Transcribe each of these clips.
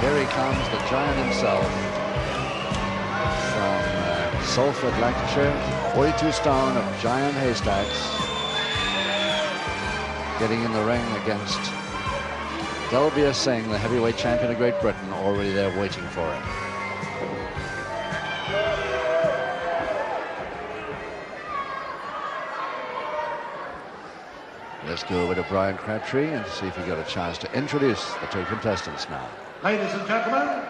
Here he comes, the giant himself from Salford, Lancashire, 42 stone of Giant Haystacks, getting in the ring against Dalbir Singh, the heavyweight champion of Great Britain, already there waiting for him. Let's go over to Brian Crabtree and see if he got a chance to introduce the two contestants now. Ladies and gentlemen,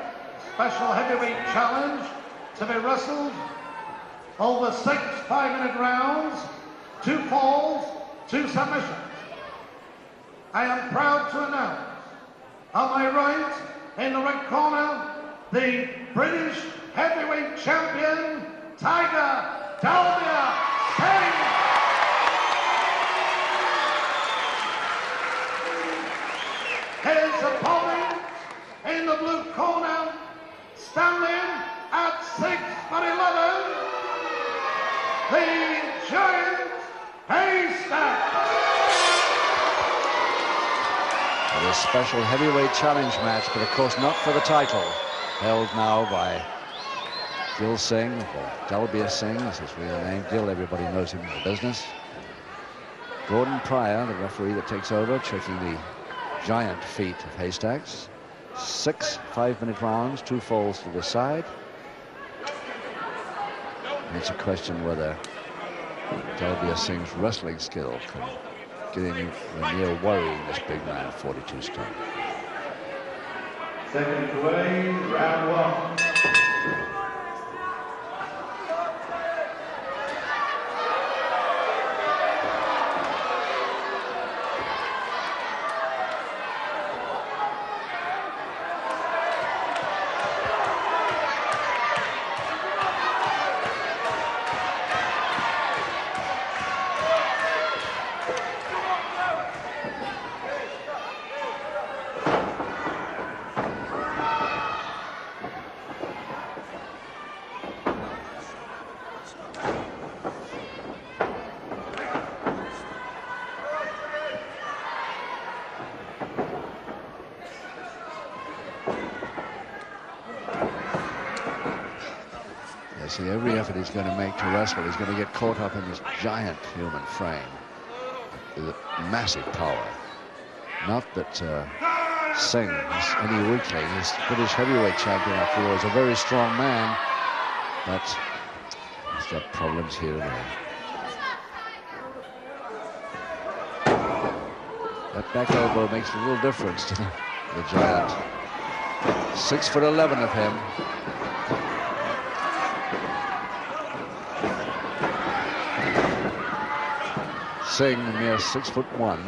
special heavyweight challenge to be wrestled over 6 5-minute rounds, 2 falls, 2 submissions. I am proud to announce, on my right, in the red corner, the British heavyweight champion, Tiger Dalbir Singh. His opponent in the blue corner, standing at 6'11", the Giant Haystack. A special heavyweight challenge match, but of course not for the title, held now by Gil Singh, or Dalbir Singh, that's his real name. Gil, everybody knows him in the business. Gordon Pryor, the referee that takes over, checking the giant feat of Haystacks. 6 5-minute rounds, 2 falls to the side. And it's a question whether Dalbir Singh's wrestling skill can get anywhere near worrying this big man, 42 stone. Second away, round 1. See, every effort he's going to make to wrestle, he's going to get caught up in this giant human frame with massive power. Not that Singh is any weakling. He's British heavyweight champion, after all. He's a very strong man, but he's got problems here and there. That back elbow makes a little difference to the giant. 6'11" of him. Singh, a mere 6'1",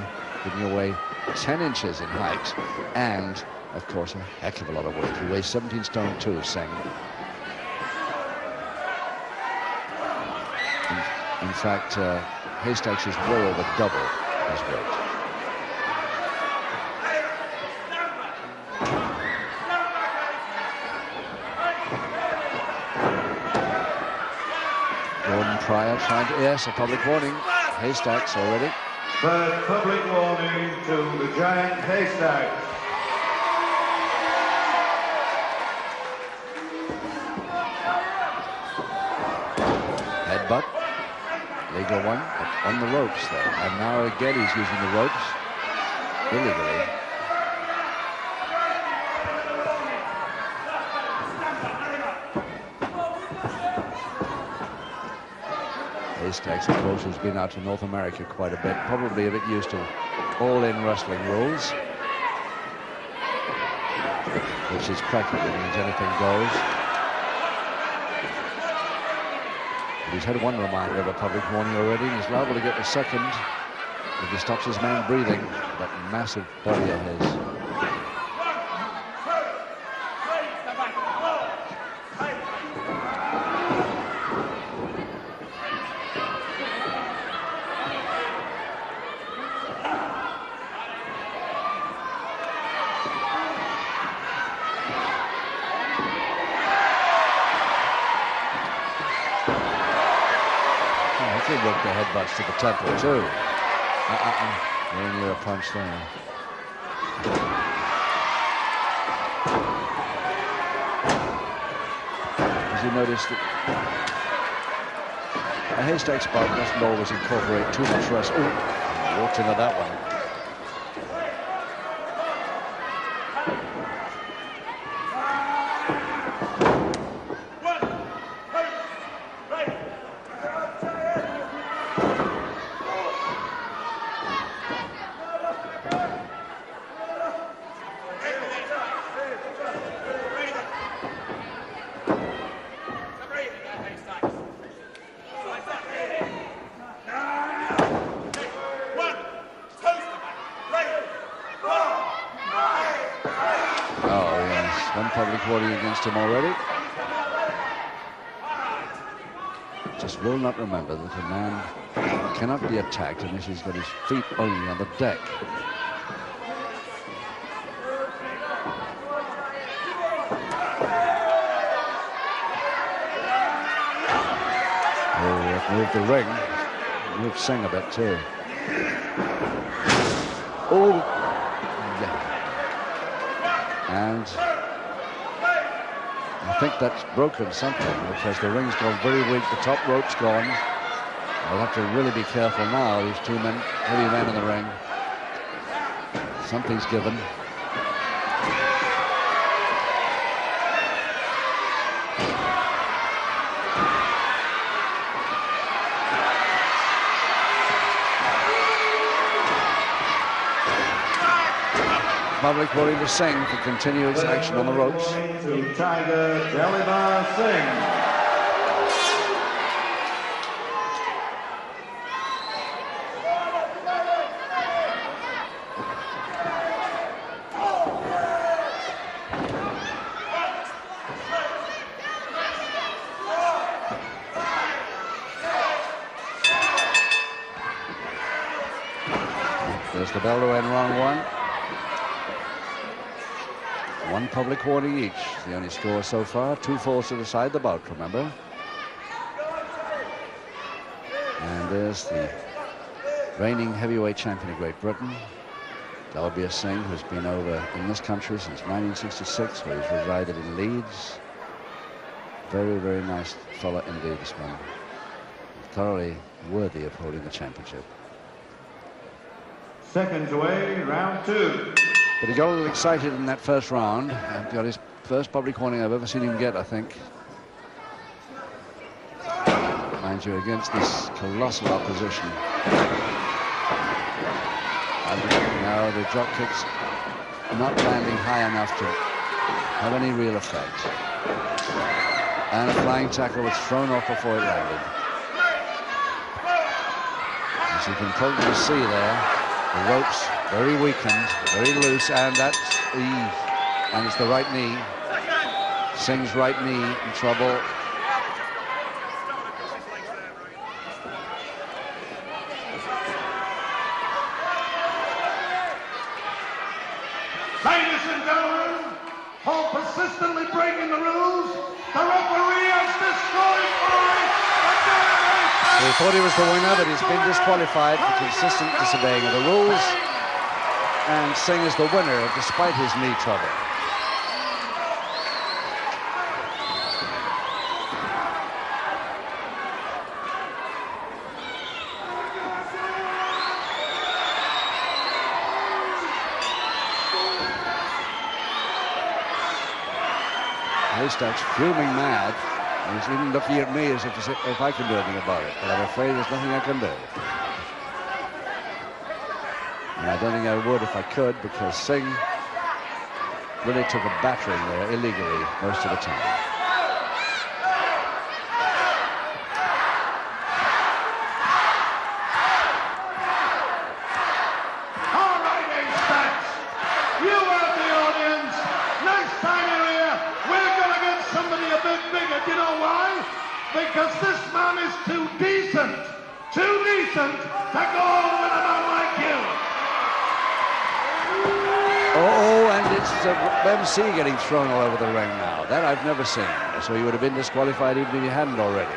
giving away 10 inches in height, and of course a heck of a lot of weight. He weighs 17 stone 2, Singh. In fact, Haystacks is well over double his weight. Gordon Pryor trying to, yes, a public warning. Haystacks already. Third public warning to the Giant Haystacks. Headbutt. Legal one, but on the ropes there. And now again he's using the ropes illegally. Haystacks, of course, has been out to North America quite a bit, probably a bit used to all-in wrestling rules, which is practically means anything goes. But he's had one reminder of a public warning already, and he's liable to get a second if he stops his man breathing. That massive body of his. He worked the headbutts to the temple too. Very near a punch there. you noticed that a haystack bout doesn't always incorporate too much rest. Oh, walked into that one. Against him already. Just will not remember that a man cannot be attacked unless he's got his feet only on the deck. Oh, they've moved the ring. Moved Singh a bit too. Oh, yeah. And I think that's broken something because the ring's gone very weak. The top rope's gone. I'll have to really be careful now. These two men, heavy men in the ring. Something's given. Public voting to Singh to continue its action on the ropes. To Tiger Dilbar Singh. There's the bell to end round one. One public warning each. The only score so far. 2 falls to decide the bout, remember. And there's the reigning heavyweight champion of Great Britain, Dalbir Singh, who's been over in this country since 1966, where he's resided in Leeds. Very, very nice fella indeed, this man. Thoroughly worthy of holding the championship. Seconds away, round 2. But he got a little excited in that first round and got his first public warning I've ever seen him get, I think. Mind you, against this colossal opposition. And now the drop kicks not landing high enough to have any real effect. And a flying tackle was thrown off before it landed. As you can probably see there, the ropes very weakened, very loose, and that's and it's the right knee. Singh's right knee in trouble. Ladies and gentlemen, for persistently breaking the rules, the referee has destroyed He thought he was the winner, but he's been disqualified for consistent disobeying of the rules. And Singh is the winner despite his knee trouble. Haystack's fuming mad. He's even looking at me as if I can do anything about it. But I'm afraid there's nothing I can do. And I don't think I would if I could, because Singh really took a battering there illegally most of the time. All right, Haystack, you have the audience. Next time you're here, we're going to get somebody a bit bigger. Do you know why? Because this man is too decent to go on with a man like you. Oh, and it's MC getting thrown all over the ring now. That I've never seen. So he would have been disqualified even if he hadn't already.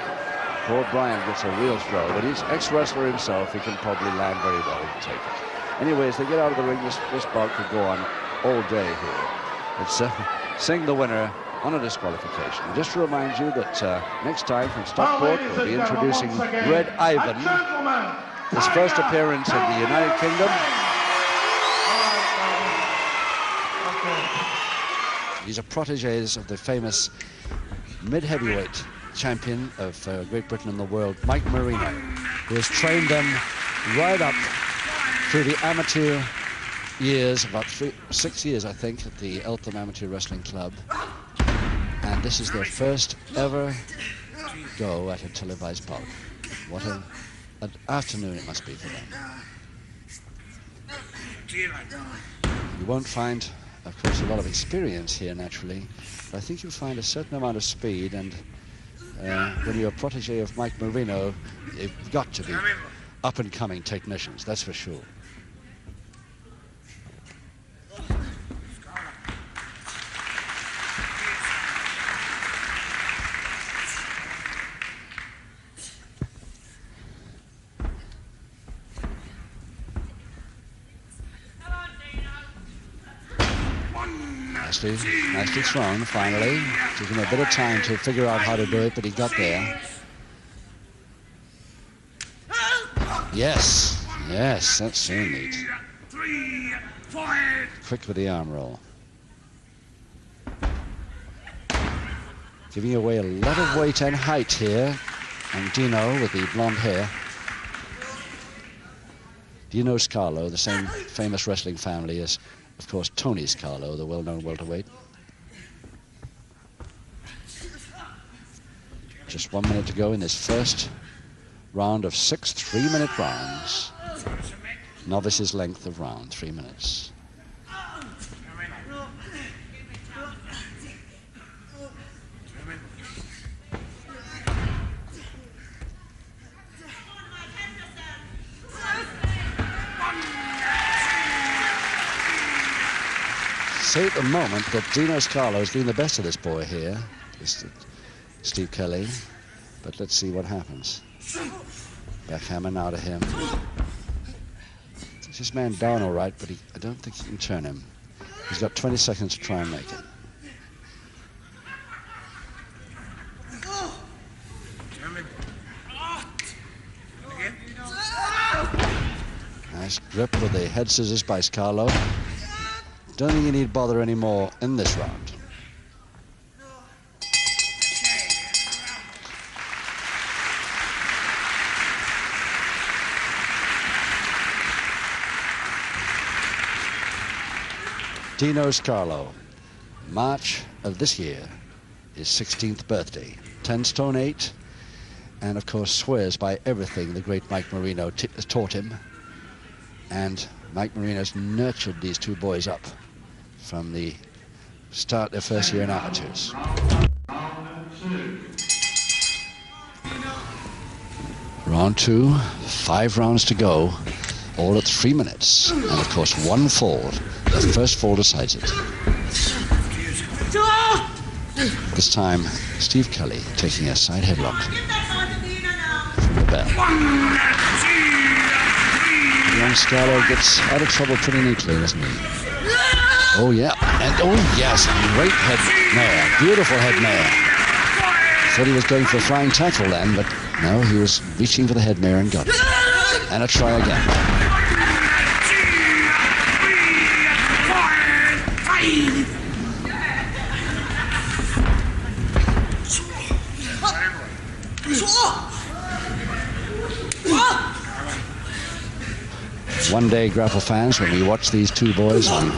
Poor Brian gets a real throw, but he's ex-wrestler himself. He can probably land very well and take it. Anyways, they get out of the ring. This bout could go on all day here. It's Singh the winner on a disqualification. Just to remind you that next time from Stockport we'll be introducing Red Ivan, his first appearance in the United Kingdom. These are protégés of the famous mid-heavyweight champion of Great Britain and the world, Mike Marino, who has trained them right up through the amateur years, about 6 years, I think, at the Eltham Amateur Wrestling Club. And this is their first ever go at a televised bout. What an afternoon it must be for them. You won't find, of course, a lot of experience here, naturally, but I think you'll find a certain amount of speed, and when you're a protege of Mike Marino, you've got to be up-and-coming technicians, that's for sure. Nicely thrown, finally. Took him a bit of time to figure out how to do it, but he got there. Yes, that's so neat. Quick with the arm roll. Giving away a lot of weight and height here. And Dino with the blonde hair. Dino Scarlo, the same famous wrestling family as, of course, Tony Scarlo, the well-known welterweight. Just 1 minute to go in this first round of 6 3-minute rounds. Novice's length of round, 3 minutes. Say at the moment that Dino Scarlo is doing the best of this boy here, Steve Kelly, but let's see what happens. Backhammer now to him. This man down all right, but I don't think he can turn him. He's got 20 seconds to try and make it. Nice grip with the head scissors by Scarlo. Don't think you need bother anymore in this round. Dino Scarlo, March of this year, his 16th birthday, 10 stone 8, and of course swears by everything the great Mike Marino taught him. And Mike Marino's nurtured these two boys up from the start their first year in amateurs. Round 2, 5 rounds to go, all at 3 minutes, and of course one fall. The first fall decides it. This time, Steve Kelly taking a side headlock from the bell. Young Scarlo gets out of trouble pretty neatly, doesn't he? Oh yeah, and oh yes, great head mare, beautiful head mare. Thought he was going for a flying tackle then, but no, he was reaching for the head mare and got it. And a try again. One day, Grapple fans, when we watch these two boys on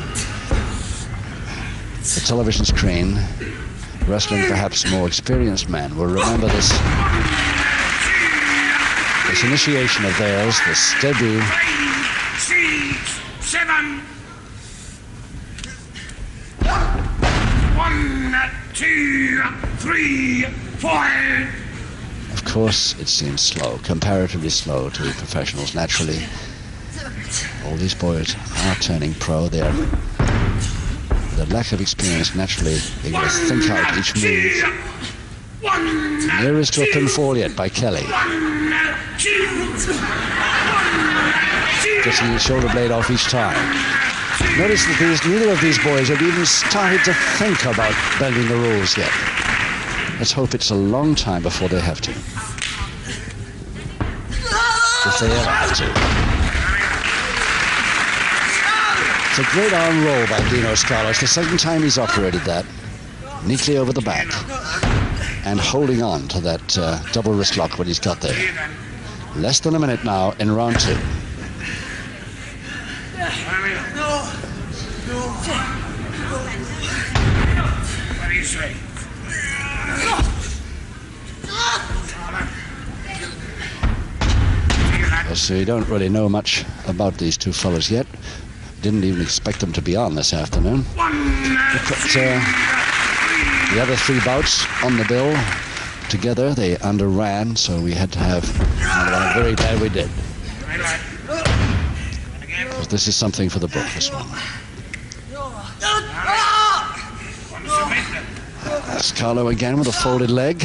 the television screen, wrestling perhaps more experienced men will remember this initiation of theirs, this debut. 6, 7. 1, 2, 3, 4. Of course, it seems slow, comparatively slow to the professionals, naturally. All these boys are turning pro. They are, the lack of experience, naturally, they got to think out each move. Nearest to a pinfall yet by Kelly. Getting his shoulder blade off each time. Notice that neither of these boys have even started to think about bending the rules yet. Let's hope it's a long time before they have to. If they ever have to. It's a great arm roll by Dino Scala. It's the second time he's operated that. Neatly over the back. And holding on to that double wrist lock when he's got there. Less than a minute now in round 2. What do you say? So you don't really know much about these two fellas yet. Didn't even expect them to be on this afternoon. But the other 3 bouts on the bill together, they underran, so we had to have another one. Very glad we did. But this is something for the book, this one. Scalo again with a folded leg,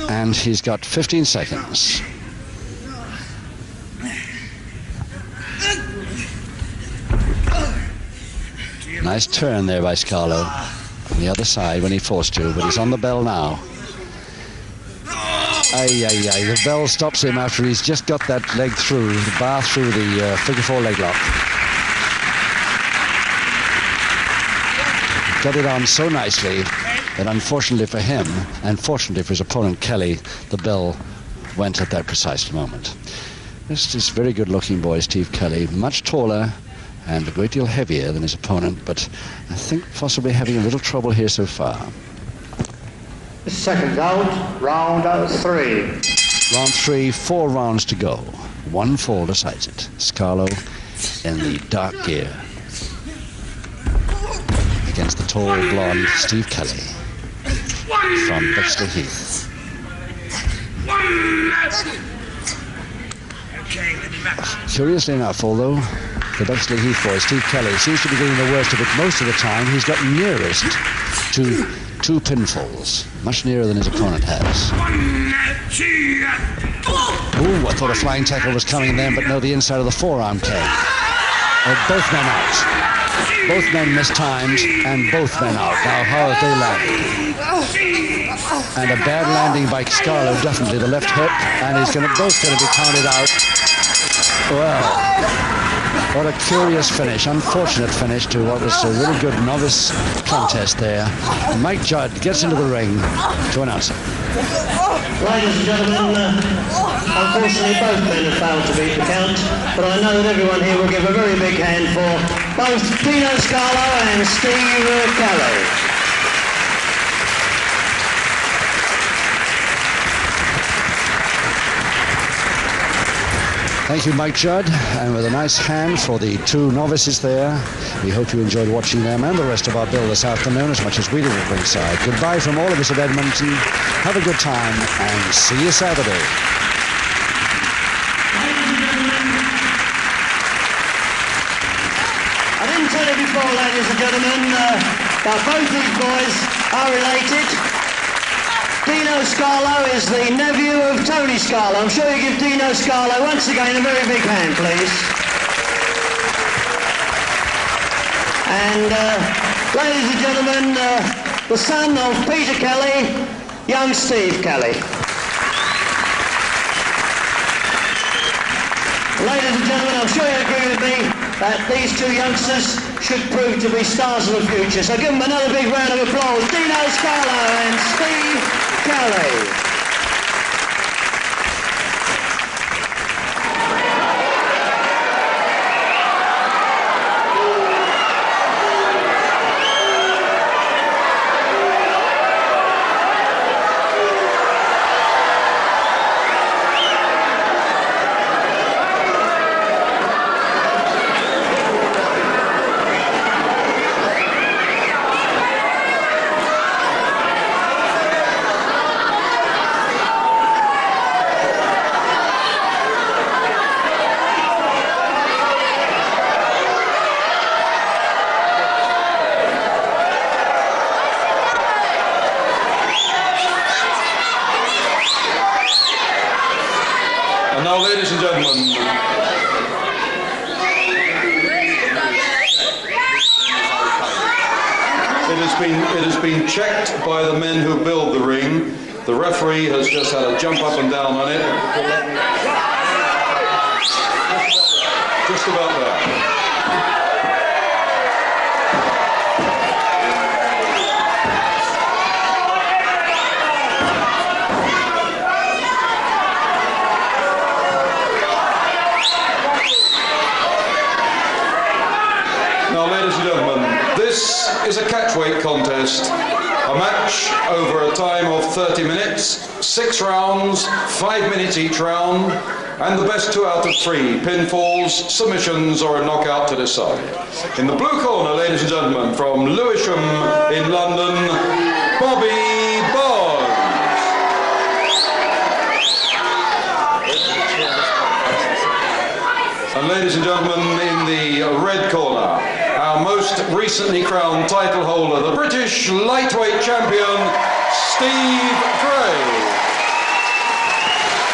and he's got 15 seconds. Nice turn there by Scalo on the other side when he forced to, but he's on the bell now. The bell stops him after he's just got that leg through, the bar through the figure 4 leg lock. Got it on so nicely that unfortunately for him, and fortunately for his opponent Kelly, the bell went at that precise moment. This is very good looking boy, Steve Kelly, much taller and a great deal heavier than his opponent, but I think possibly having a little trouble here so far. Second out, round 3. Round 3, 4 rounds to go. 1 fall decides it. Scalo in the dark gear against the tall, blonde Steve Kelly from Bexley Heath. Curiously enough, although the Bexley Heath boy, Steve Kelly, seems to be getting the worst of it most of the time, he's got nearest to 2 pinfalls, much nearer than his opponent has. Ooh, I thought a flying tackle was coming then, but no, the inside of the forearm came. Both men out. Both men mistimed, and both men out. Now, how have they landed? And a bad landing by Scalo, definitely the left hook, and he's both going to be counted out. Well, what a curious finish, unfortunate finish to what was a really good novice contest there. Mike Judd gets into the ring to announce it. Ladies and gentlemen, unfortunately both men have failed to beat the count, but I know that everyone here will give a very big hand for both Dino Scala and Steve Kelly. Thank you, Mike Judd, and with a nice hand for the 2 novices there. We hope you enjoyed watching them and the rest of our bill this afternoon as much as we did at ringside. Goodbye from all of us at Edmonton. Have a good time, and see you Saturday. I didn't tell you before, ladies and gentlemen, that both these boys are related. Dino Scala is the nephew of Tony Scala. I'm sure you give Dino Scala once again a very big hand, please. And ladies and gentlemen, the son of Peter Kelly, young Steve Kelly. Ladies and gentlemen, I'm sure you agree with me that these 2 youngsters should prove to be stars of the future. So give them another big round of applause. Dino Scala and Steve Kelly. Now, ladies and gentlemen, It has been checked by the men who build the ring. The referee has just had a jump up and down on it. Just about there. Now, ladies and gentlemen, this is a catchweight contest. A match over a time of 30 minutes, 6 rounds, 5 minutes each round, and the best 2 out of 3, pinfalls, submissions, or a knockout to decide. In the blue corner, ladies and gentlemen, from Lewisham in London, Bobby Barnes. And ladies and gentlemen, in the red corner, our most recently crowned title holder, the British lightweight champion, Steve Gray.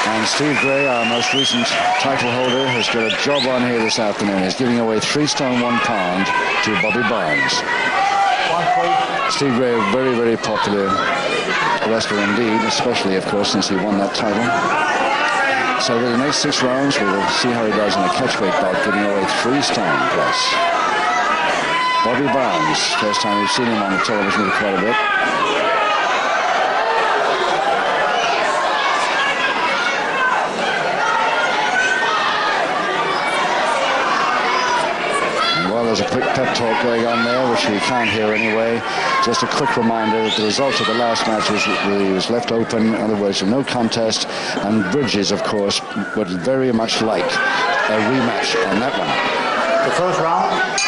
And Steve Gray, our most recent title holder, has got a job on here this afternoon. He's giving away 3 stone 1 pound to Bobby Barnes. Steve Gray, a very, very popular wrestler indeed, especially, of course, since he won that title. So the next 6 rounds, we'll see how he does in a catchweight bout, giving away 3 stone plus. Bobby Barnes, first time we've seen him on the television quite a bit. And while there's a quick pep talk going on there, which we can't hear anyway, just a quick reminder that the result of the last match was left open, in other words, no contest, and Bridges, of course, would very much like a rematch on that one. The first round.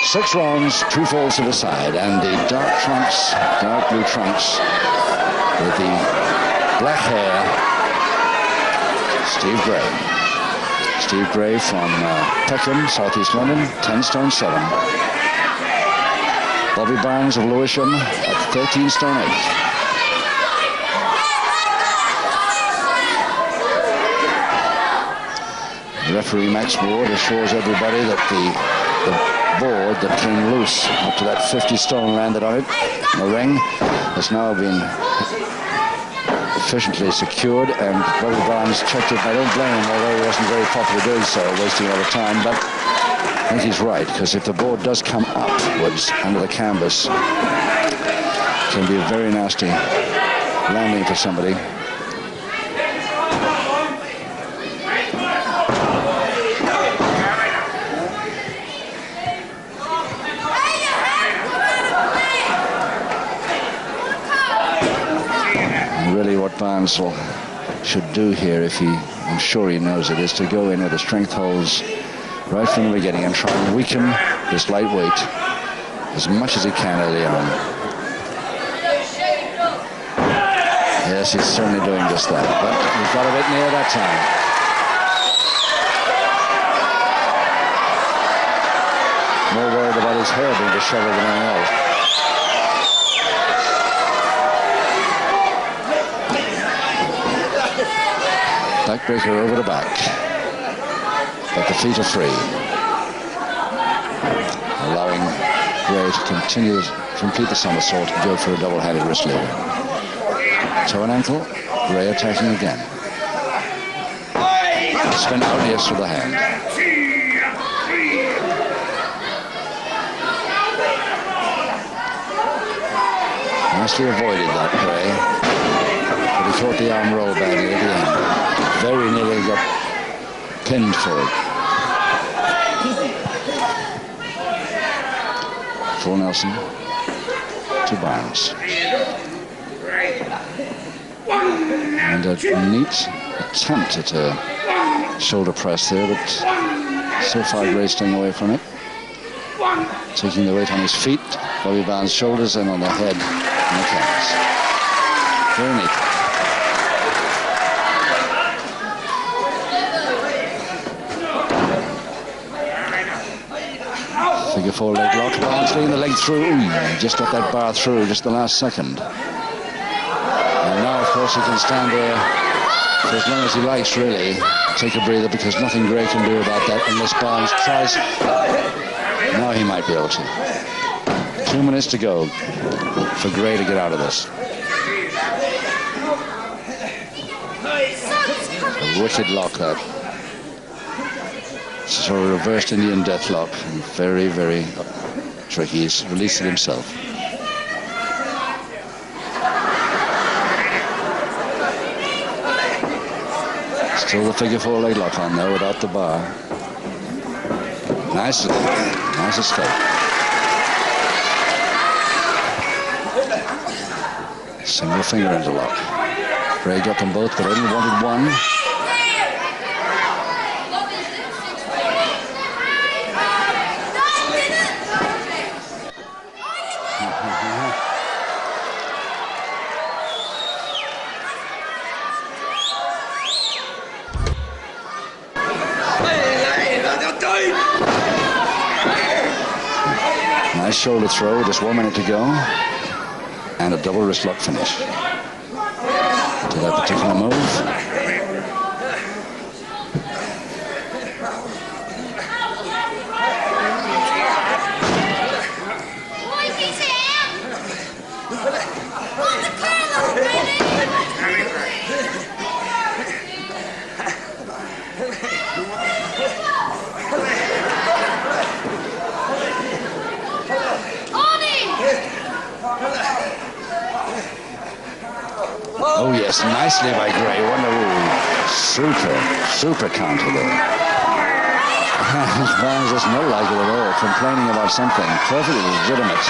6 rounds, 2 falls to the side, and the dark trunks, dark blue trunks, with the black hair, Steve Gray. Steve Gray from Peckham, Southeast London, 10 stone 7. Bobby Barnes of Lewisham at 13 stone 8. The referee Max Ward assures everybody that the board that came loose after that 50 stone landed on it, the ring, has now been efficiently secured, and Bobby Barnes checked it. I don't blame him, although he wasn't very popular doing so, wasting a lot of time, but I think he's right, because if the board does come upwards under the canvas, it can be a very nasty landing for somebody. Barnes should do here, if I'm sure he knows it, is to go in with the strength holds right from the beginning and try and weaken this lightweight as much as he can early on. Yes, he's certainly doing just that, but he got a bit near that time. More worried about his hair being disheveled than anything else. Backbreaker over the back, but the feet are free, allowing Gray to complete the somersault and go for a double-handed wrist lever. Toe and ankle, Gray attacking again. Spin out, yes, with the hand. Nicely avoided that, Gray, but he caught the arm roll badly at the end. Very nearly got pinned for it. Full Nelson to Barnes. And a neat attempt at a shoulder press there, but so far Gray staying away from it. Taking the weight on his feet, Bobby Barnes' shoulders, and on the head and the calves. Very neat. Figure 4 leg lock, Barnes laying the leg through. Ooh, just got that bar through just the last second. And now, of course, he can stand there for as long as he likes, really. Take a breather, because nothing Gray can do about that unless Barnes tries. Now he might be able to. 2 minutes to go for Gray to get out of this. A wicked lock, that. Sort of reversed Indian death lock. Very, very tricky. He's released it himself. Still the figure 4 leg lock on there without the bar. Nice escape. Single finger interlock. Gray got them both, but only wanted one. Nice shoulder throw, just 1 minute to go. And a double wrist lock finish to that particular move. Oh yes, nicely by Gray. Super counter there. Barnes does not like it at all, complaining about something. Perfectly legitimate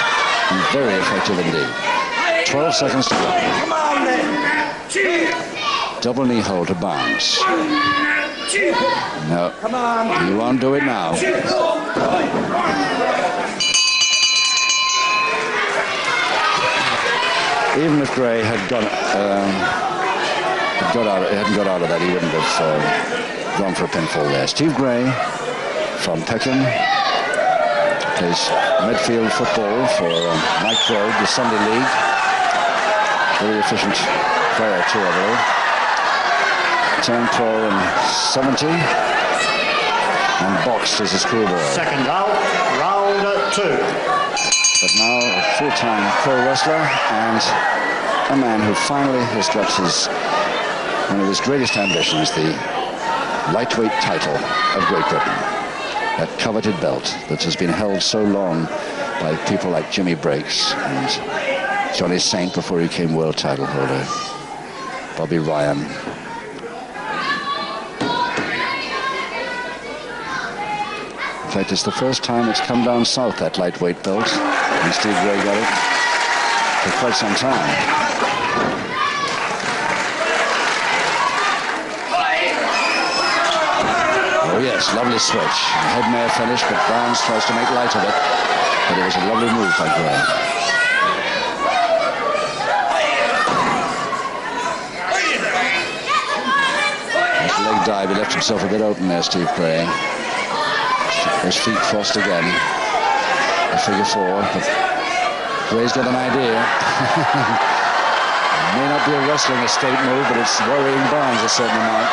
and very effective indeed. 12 seconds to go. Double knee hold to Barnes. No, he won't do it now. Even if Gray hadn't got out of that, he wouldn't have gone for a pinfall there. Steve Gray from Pekin plays midfield football for Mike Road, the Sunday League. Very efficient player too, I believe. Turned pro in 70 and boxed as a schoolboy. Second out, round 2. But now a full-time pro wrestler and a man who finally has got one of his greatest ambitions, the lightweight title of Great Britain. That coveted belt that has been held so long by people like Jimmy Breaks and Johnny Saint before he became world title holder, Bobby Ryan. In fact, it's the first time it's come down south, that lightweight belt, and Steve Gray got it for quite some time. Oh yes, lovely switch. Head mare finish, but Barnes tries to make light of it. But it was a lovely move by Gray. That leg dive, he left himself a bit open there, Steve Gray. His feet crossed again. A figure 4, but Gray's got an idea. It may not be a wrestling estate move, but it's worrying Barnes a certain amount.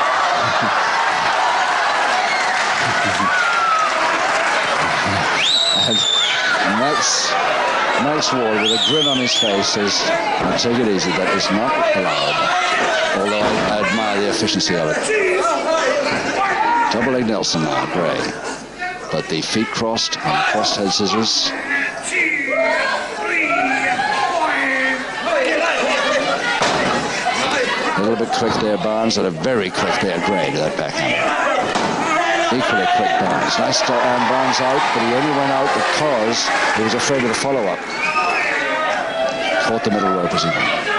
And Max Ward, with a grin on his face, says, "Now take it easy, that is not allowed." Although I admire the efficiency of it. Double leg Nelson now, Gray. But the feet crossed and crossed head scissors. A little bit quick there, Barnes, and a very quick there, Gray, to that backhand. Equally quick, Barnes. Nice arm Barnes out, but he only went out because he was afraid of the follow-up. Caught the middle rope as he went.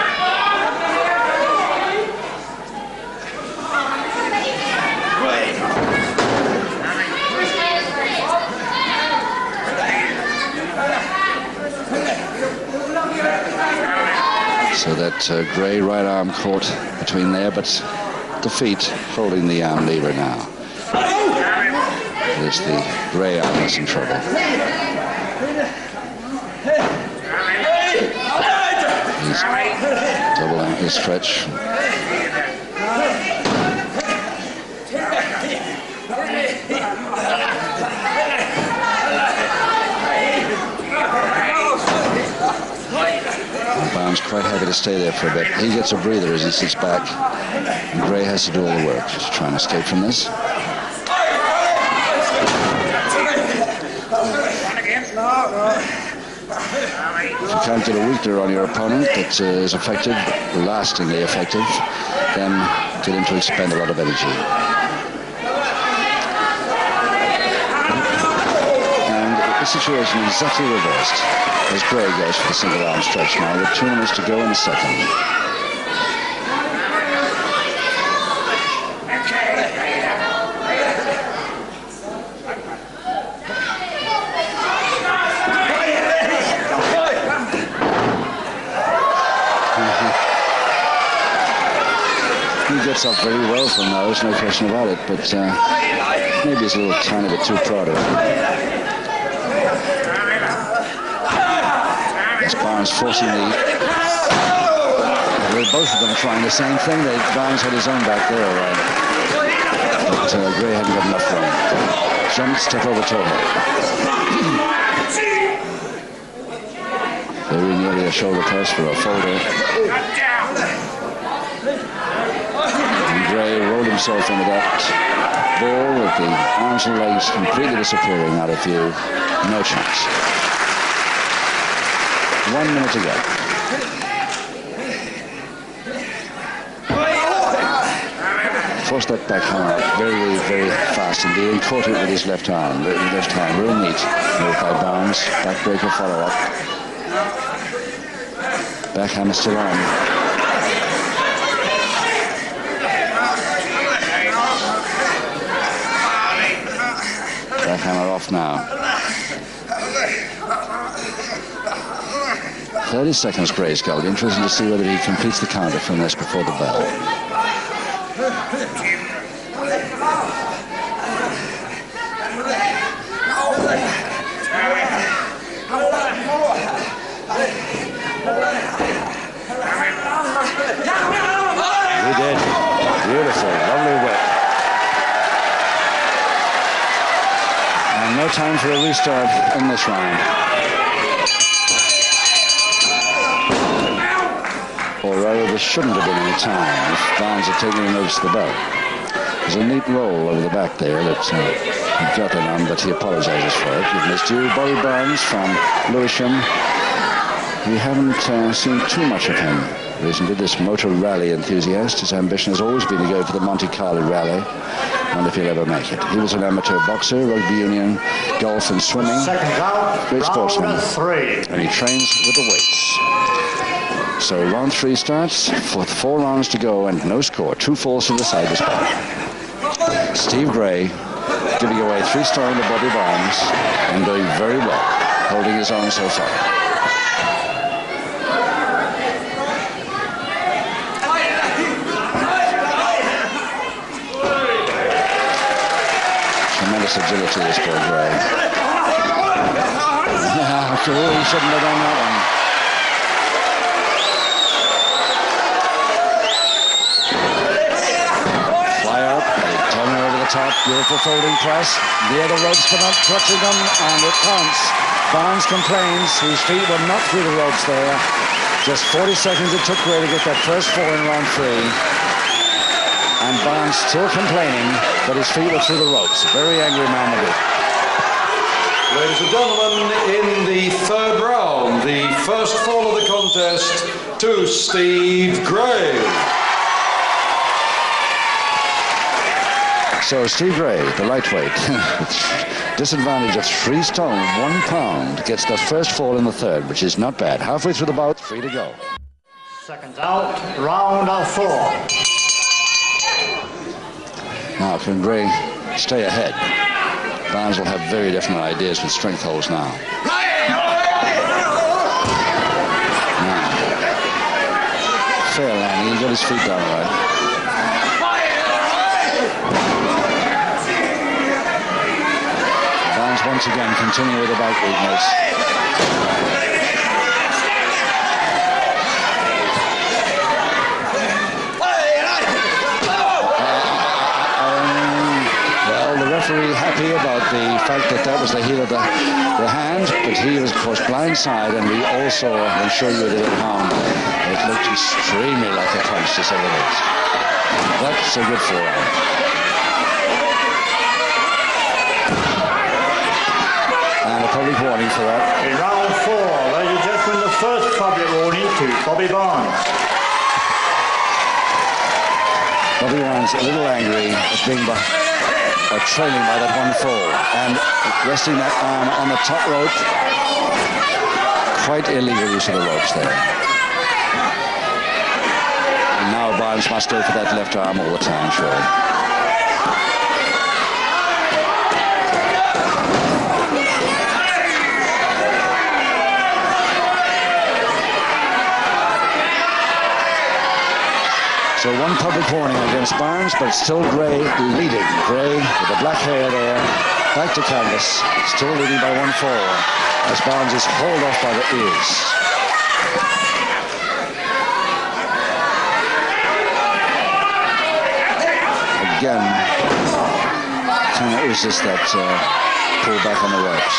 So that Gray right arm caught between there, but the feet holding the arm lever now. There's the Gray arm that's in trouble. He's double ankle stretch. Barnes quite happy to stay there for a bit. He gets a breather as he sits back, and Gray has to do all the work, just trying to escape from this. If you can't get a weakener on your opponent that is effective, lastingly effective, then get him to expend a lot of energy. And the situation is exactly reversed as Gray goes for the single arm stretch now with 2 minutes to go in the second. He gets up very well from those, no question about it, but maybe he's a little tiny bit too proud of it. As Barnes forcing the... Well, both of them are trying the same thing. Barnes had his own back there, right? But Gray hadn't got enough for him. Jump, step over toe. Very nearly a shoulder press for a folder. Gray rolled himself into that ball with the arms and legs completely disappearing out of view. No chance. 1 minute to go. Forced that back hammer very, very fast indeed and caught it with his left arm. Left hand, real neat. Moved by Barnes. Backbreaker follow-up. Back hammer still on. Hammer off now. 30 seconds Gray's got. Interesting to see whether he completes the counter from this before the bell. He did. Beautiful, lovely whip. No time for a restart in this round. Or rather, there shouldn't have been any time if Barnes had taken a notice of the bell. There's a neat roll over the back there that he got it on, but he apologizes for it. You've missed you. Bobby Barnes from Lewisham. We haven't seen too much of him recently, this motor rally enthusiast. His ambition has always been to go for the Monte Carlo rally. Wonder if he'll ever make it. He was an amateur boxer, rugby union, golf and swimming. Seconds out. Great sportsman. 3. And he trains with the weights. So round 3 starts, 4 rounds to go and no score. 2 falls to the side this time. Steve Gray giving away 3-star to Bobby Barnes and doing very well, holding his own so far. Tremendous agility, this boy Gray. He shouldn't have done that one. Fly up, turning over the top, beautiful folding press. Near the ropes but not touching them, and it counts. Barnes complains, his feet were not through the ropes there. Just 40 seconds it took Gray to get that first fall in round 3. And Barnes still complaining that his feet were through the ropes. Very angry man to be. Ladies and gentlemen, in the 3rd round, the first fall of the contest to Steve Gray. So Steve Gray, the lightweight, disadvantage of 3 stone, 1 pound, gets the first fall in the 3rd, which is not bad. Halfway through the bout, 3 to go. Seconds out, round 4. Now, can Gray stay ahead? Barnes will have very different ideas with strength holds now. Fair landing, he got his feet down right. Barnes once again continuing with the back weakness. Well, the referee happy about the fact that that was the heel of the hand, but he was, of course, blindside, and we also, I'm sure you did at home, it looked extremely like a punch, to say the least. That's a good forearm. And a public warning for that. In round 4, ladies and gentlemen, the first public warning to Bobby Barnes. Bobby Barnes a little angry at being trailing by that one fall, and resting that arm on the top rope. Quite illegal use of the ropes there. And now Barnes must go for that left arm all the time, surely. So one public warning against Barnes, but still Gray leading. Gray with the black hair there, back to canvas, still leading by 1-4 as Barnes is hauled off by the ears. Again, cannot resist that pull back on the ropes.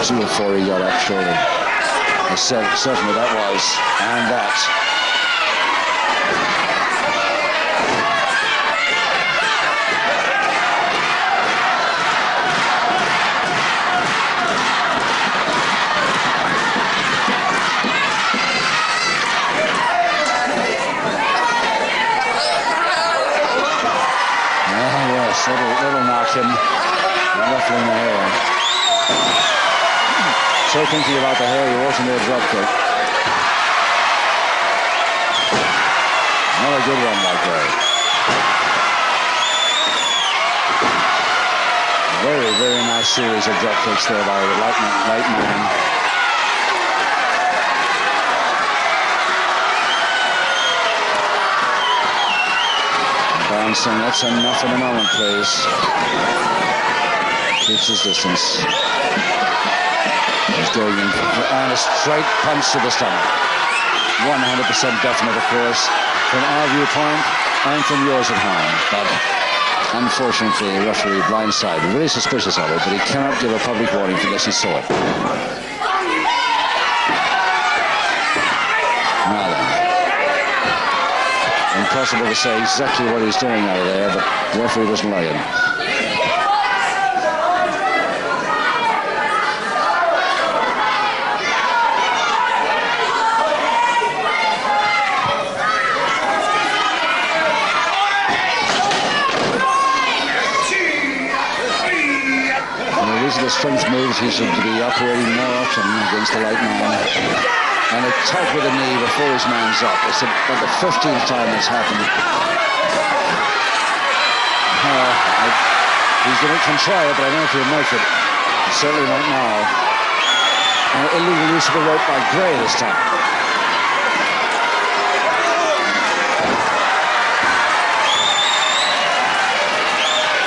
Two or four he got up, surely. Certainly that was, and that. Yes, that'll knock him, ruffling the hair. So thinking about the hair, he wasn't near a drop kick. Another good one like that. Very, very nice series of drop kicks there by the light man. Barnes saying, that's enough for the moment, please. Keeps his distance. He's going in and a straight punch to the stomach. 100% definite, of course, from our viewpoint and from yours at home. But unfortunately, the referee blindsided. Really suspicious of it, but he cannot give a public warning unless he saw it. Now then. Impossible to say exactly what he's doing out of there, but the referee doesn't like him. These are the strength moves he should be operating more often against the light man. And a tug with the knee before his man's up. It's like the 15th time it's happened. He's going to try it, but I don't know if he'll make it. Certainly not now. Illegal use of the rope by Gray this time.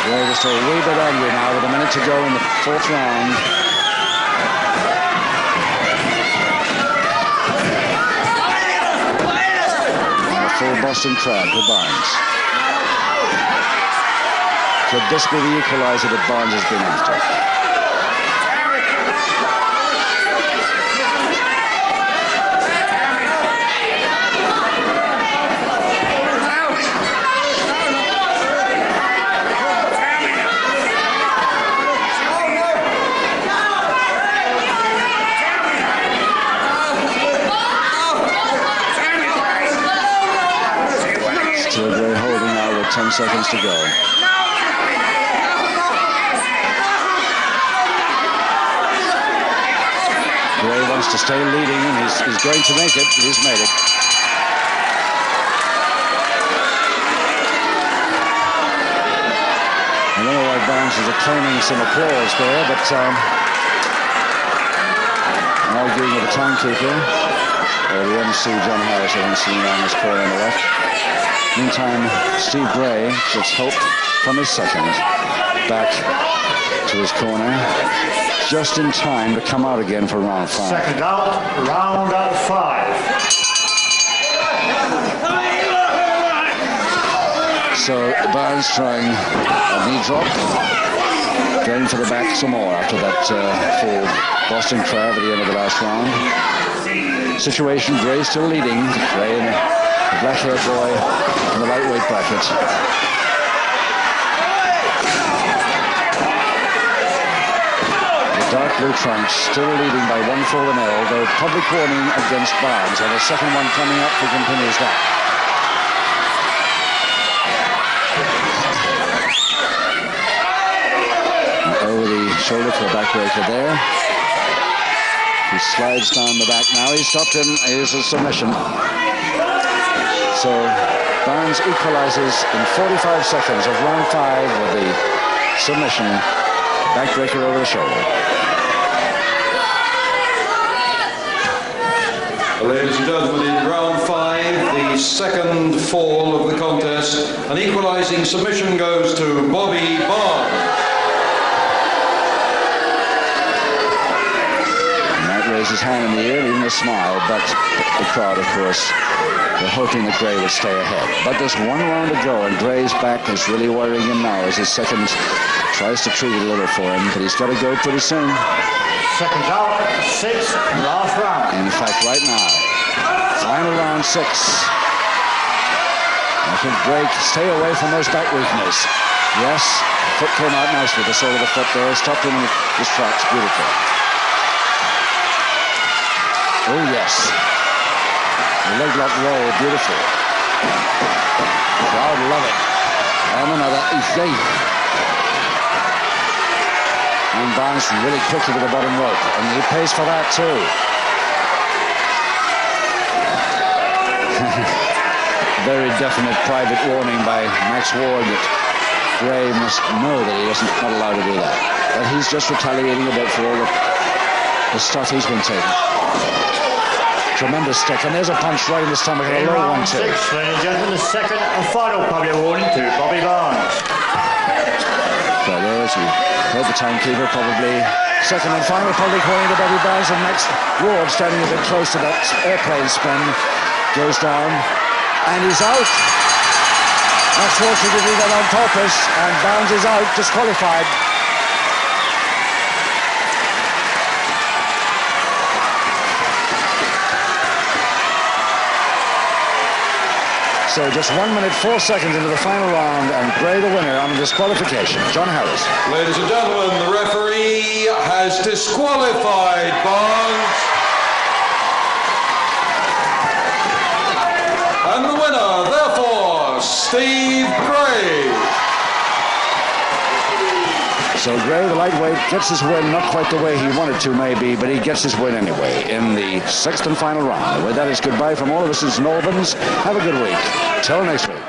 Gray just a wee bit angry now with a minute to go in the 4th round. And a full Boston crowd for Barnes. Could this be the equalizer that Barnes has been after? Still Gray holding now with 10 seconds to go. Gray wants to stay leading, and he's going to make it. He's made it. I don't know why Barnes is acclaiming some applause there, but arguing with the timekeeper, or the MC John Harris, I think, sitting on his corner on the left. Meantime, Steve Gray gets help from his second back to his corner, just in time to come out again for round 5. Second out, round 5. So Barnes trying a knee drop, going for the back some more after that full Boston Crab at the end of the last round. Situation, Gray still leading. Gray and the black-haired boy in the lightweight bracket. The dark blue trunks still leading by 1-4-0, though public warning against Barnes, and the second one coming up who continues that. Over the shoulder for a backbreaker there. He slides down the back now. He stopped him. Here's a submission. So Barnes equalizes in 45 seconds of round 5 with the submission. Backbreaker over the shoulder. Ladies and gentlemen, in round 5, the second fall of the contest, an equalizing submission goes to Bobby Barnes. His hand in the air, even a smile, but the crowd, of course, were hoping that Gray would stay ahead. But there's one round to go, and Gray's back is really worrying him now as his second tries to treat it a little for him, but he's got to go pretty soon. Seconds out, 6, last round. In fact, right now, final round 6. I think Gray stay away from those back weakness. Yes, foot came out nicely, the sole of the foot there, stopped him in his tracks, beautiful. Oh, yes. The leg lock roll, beautiful. Crowd love it. And another. And Barnes really quickly to the bottom rope. And he pays for that, too. Very definite private warning by Max Ward that Gray must know that he isn't not allowed to do that. But he's just retaliating a bit for all the stuff he's been taking. Tremendous stick, and there's a punch right in the stomach and a low one, too. Round 6, ladies and gentlemen, the second and final public warning to Bobby Barnes. So there, as you heard the timekeeper, probably second and final public warning to Bobby Barnes, and Max Ward standing a bit close to that airplane spin, goes down, and he's out. Max Ward should have done that on purpose, and Barnes is out, disqualified. So just 1 minute, 4 seconds into the final round, and Gray the winner on disqualification. John Harris. Ladies and gentlemen, the referee has disqualified Barnes. And the winner, therefore, Steve Gray. So Gray, the lightweight, gets his win, not quite the way he wanted to maybe, but he gets his win anyway in the 6th and final round. With that, it's goodbye from all of us in St Albans. Have a good week. Till next week.